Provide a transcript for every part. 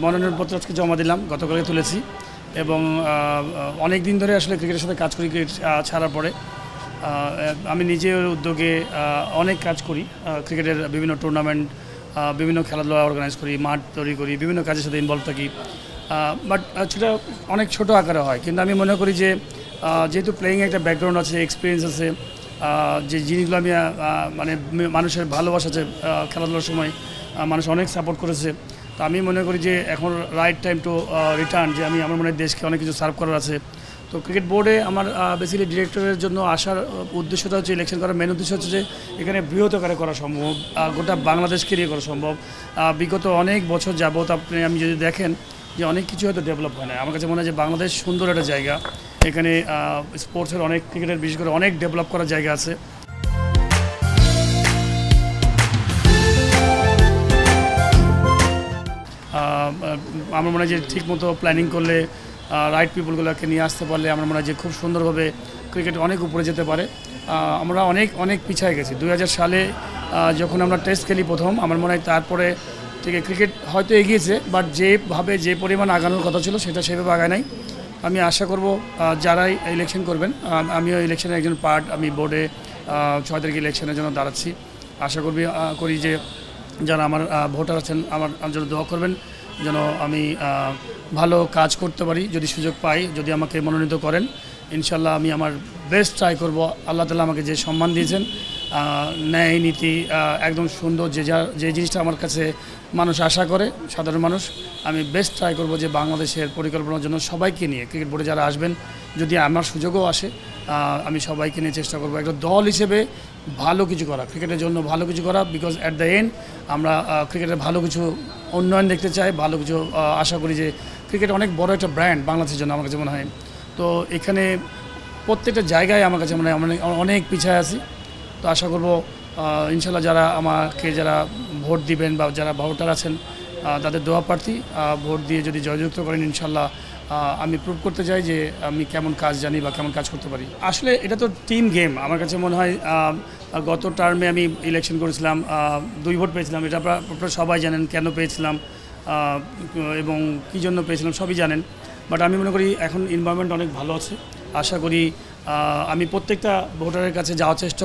মনোনয়নপত্র আজকে জমা দিলাম, গতকালকে তুলেছি এবং অনেক দিন ধরে আসলে ক্রিকেটের সাথে কাজ করি। ক্রিকেট ছাড়ার পরে আমি নিজের উদ্যোগে অনেক কাজ করি, ক্রিকেটের বিভিন্ন টুর্নামেন্ট, বিভিন্ন খেলাধুলা অর্গানাইজ করি, মাঠ তৈরি করি, বিভিন্ন কাজের সাথে ইনভলভ থাকি। বাট সেটা অনেক ছোট আকারে হয়, কিন্তু আমি মনে করি যে যেহেতু প্লেয়িং একটা ব্যাকগ্রাউন্ড আছে, এক্সপিরিয়েন্স আছে, যে জিনিসগুলো আমি মানে মানুষের ভালোবাসা আছে, খেলাধুলার সময় মানুষ অনেক সাপোর্ট করেছে। তো আমি মনে করি যে এখন রাইট টাইম টু রিটার্ন, যে আমি আমার মনে হয় দেশকে অনেক কিছু সার্ভ করার আছে। তো ক্রিকেট বোর্ডে আমার বেসিক্যালি ডিরেক্টরের জন্য আসার উদ্দেশ্যটা হচ্ছে, ইলেকশন করার মেন উদ্দেশ্য হচ্ছে যে এখানে বৃহৎকারে করা সম্ভব, গোটা বাংলাদেশকে নিয়ে করা সম্ভব। বিগত অনেক বছর যাবত আমি যদি দেখেন যে অনেক কিছু হয়তো ডেভেলপ হয় না। আমার কাছে মনে হয় যে বাংলাদেশ সুন্দর একটা জায়গা, এখানে স্পোর্টসের অনেক, ক্রিকেটের বিশেষ করে অনেক ডেভেলপ করার জায়গা আছে। আমার মনে হয় যে ঠিকমতো প্ল্যানিং করলে, রাইট পিপলগুলোকে নিয়ে আসতে পারলে আমার মনে হয় যে খুব সুন্দরভাবে ক্রিকেট অনেক উপরে যেতে পারে। আমরা অনেক অনেক পিছিয়ে গেছি। 2000 সালে যখন আমরা টেস্ট খেলি প্রথম, আমার মনে হয় তারপরে থেকে ক্রিকেট হয়তো এগিয়েছে, বাট যেভাবে যে পরিমাণ আগানোর কথা ছিল সেটা সেভাবে আগায় নাই। আমি আশা করব যারাই ইলেকশন করবেন, আমিও ইলেকশনের একজন পার্ট, আমি বোর্ডে 6 তারিখ ইলেকশনের জন্য দাঁড়াচ্ছি। আশা করি যে যারা আমার ভোটার আছেন আমার জন্য দোয়া করবেন, যেন আমি ভালো কাজ করতে পারি, যদি সুযোগ পাই, যদি আমাকে মনোনীত করেন। ইনশাল্লাহ আমি আমার বেস্ট ট্রাই করব। আল্লাহ তাআলা আমাকে যে সম্মান দিয়েছেন, ন্যায় নীতি একদম সুন্দর, যে জিনিসটা আমার কাছে মানুষ আশা করে, সাধারণ মানুষ, আমি বেস্ট ট্রাই করব যে বাংলাদেশের পরিকল্পনার জন্য সবাইকে নিয়ে, ক্রিকেট বোর্ডে যারা আসবেন, যদি আমার সুযোগও আসে, আমি সবাইকে নিয়ে চেষ্টা করব একটা দল হিসেবে ভালো কিছু করা, ক্রিকেটের জন্য ভালো কিছু করা। বিকজ অ্যাট দ্য এন্ড আমরা ক্রিকেটের ভালো কিছু উন্নয়ন দেখতে চাই, ভালো কিছু আশা করি যে ক্রিকেট অনেক বড় একটা ব্র্যান্ড বাংলাদেশের জন্য আমার কাছে মনে হয়। তো এখানে প্রত্যেকটা জায়গায় আমার কাছে মনে হয় অনেক পিছিয়ে আছি। তো আশা করব ইনশাল্লাহ যারা ভোট দিবেন বা যারা ভোটার আছেন, তাদের দোয়া প্রার্থী, ভোট দিয়ে যদি জয়যুক্ত করেন, ইনশাল্লাহ আমি প্রুভ করতে চাই যে আমি কেমন কাজ জানি বা কেমন কাজ করতে পারি। আসলে এটা তো টিম গেম। আমার কাছে মনে হয় গত টার্মে আমি ইলেকশন করেছিলাম, 2 ভোট পেয়েছিলাম। এটা আপনারা সবাই জানেন কেন পেয়েছিলাম এবং কী জন্য পেয়েছিলাম, সবই জানেন। বাট আমি মনে করি এখন এনভায়রনমেন্ট অনেক ভালো আছে। আশা করি আমি প্রত্যেকটা ভোটারের কাছে যাওয়ার চেষ্টা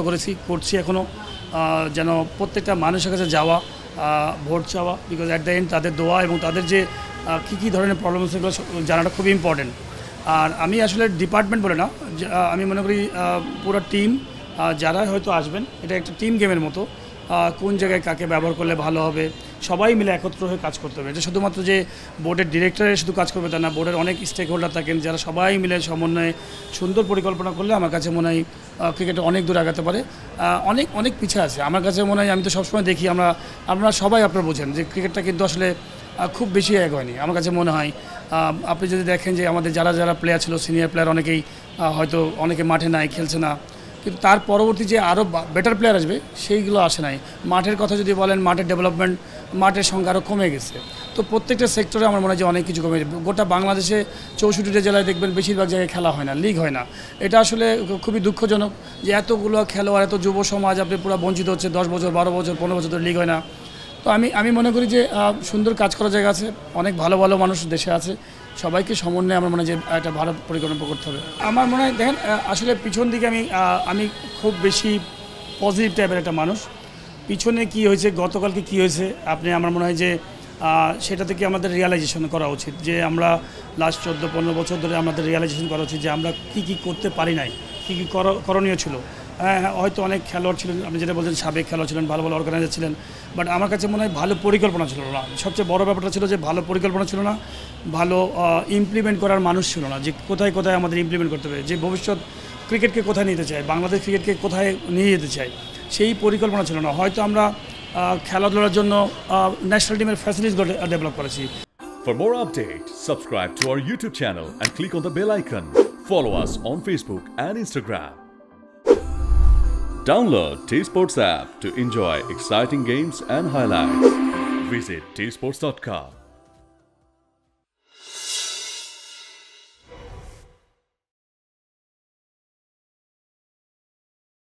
করছি এখনও, যেন প্রত্যেকটা মানুষের কাছে যাওয়া, ভোট চাওয়া। বিকজ অ্যাট দ্য এন্ড তাদের দোয়া এবং তাদের যে কী ধরনের প্রবলেম সেগুলো জানাটা খুবই ইম্পর্টেন্ট। আর আমি আসলে ডিপার্টমেন্ট বলে না, আমি মনে করি পুরো টিম যারা হয়তো আসবেন, এটা একটা টিম গেমের মতো। কোন জায়গায় কাকে ব্যবহার করলে ভালো হবে, সবাই মিলে একত্র হয়ে কাজ করতে হবে। এটা শুধুমাত্র যে বোর্ডের ডিরেক্টরে শুধু কাজ করবে তা না, বোর্ডের অনেক স্টেক হোল্ডার থাকেন, যারা সবাই মিলে সমন্বয়ে সুন্দর পরিকল্পনা করলে আমার কাছে মনে হয় ক্রিকেটে অনেক দূর আগাতে পারে। অনেক পিছিয়ে আছে আমার কাছে মনে হয়। আমি তো সবসময় দেখি, আমরা সবাই আপনারা বোঝেন যে ক্রিকেটটা কিন্তু আসলে খুব বেশি এগোয়নি আমার কাছে মনে হয়। আপনি যদি দেখেন যে আমাদের যারা প্লেয়ার ছিল, সিনিয়র প্লেয়ার অনেকেই হয়তো অনেকে মাঠে নাই, খেলছে না, কিন্তু তার পরবর্তী যে আরও বেটার প্লেয়ার আসবে সেইগুলো আসে নাই। মাঠের কথা যদি বলেন, মাঠের ডেভেলপমেন্ট, মাঠের সংখ্যা আরও কমে গেছে। তো প্রত্যেকটা সেক্টরে আমার মনে হয় যে অনেক কিছু কমে গেছে। গোটা বাংলাদেশে 64টা জেলায় দেখবেন বেশিরভাগ জায়গায় খেলা হয় না, লিগ হয় না। এটা আসলে খুবই দুঃখজনক যে এতগুলো খেলোয়াড়, এত যুব সমাজ আপনি পুরো বঞ্চিত হচ্ছে। 10 বছর, 12 বছর, 15 বছর ধরে লিগ হয় না। তো আমি মনে করি যে সুন্দর কাজ করার জায়গা আছে, অনেক ভালো ভালো মানুষ দেশে আছে, সবাইকে সমন্বয়ে আমার মনে হয় যে একটা ভালো পরিকল্পনা করতে হবে। আমার মনে হয় দেখেন, আসলে পিছন দিকে আমি খুব বেশি পজিটিভ টাইপের একটা মানুষ। পিছনে কি হয়েছে, গতকালকে কি হয়েছে, আমার মনে হয় যে সেটা থেকে আমাদের রিয়ালাইজেশন করা উচিত, যে আমরা লাস্ট 14-15 বছর ধরে আমাদের রিয়ালাইজেশন করা উচিত যে আমরা কী করতে পারি নাই, কী করণীয় ছিল। হ্যাঁ, হয়তো অনেক খেলোয়াড় ছিলেন, আপনি যেটা বলছেন সাবেক খেলোয়াড় ছিলেন, ভালো ভালো অর্গানাইজার ছিলেন, বাট আমার কাছে মনে হয় ভালো পরিকল্পনা ছিল না। সবচেয়ে বড় ব্যাপারটা ছিল যে ভালো পরিকল্পনা ছিল না, ভালো ইমপ্লিমেন্ট করার মানুষ ছিল না, যে কোথায় কোথায় আমাদের ইমপ্লিমেন্ট করতে হবে, যে ভবিষ্যৎ ক্রিকেটকে কোথায় নিতে চাই, বাংলাদেশ ক্রিকেটকে কোথায় নিয়ে যেতে চাই, সেই পরিকল্পনা ছিল না। হয়তো আমরা খেলাধুলার জন্য ন্যাশনাল টিমের ফ্যাসিলিটিসগুলো ডেভেলপ করেছি। For more updates, subscribe to our YouTube channel and click on the bell icon. Follow us on Facebook and Instagram. Download T-Sports app to enjoy exciting games and highlights. Visit tsports.com.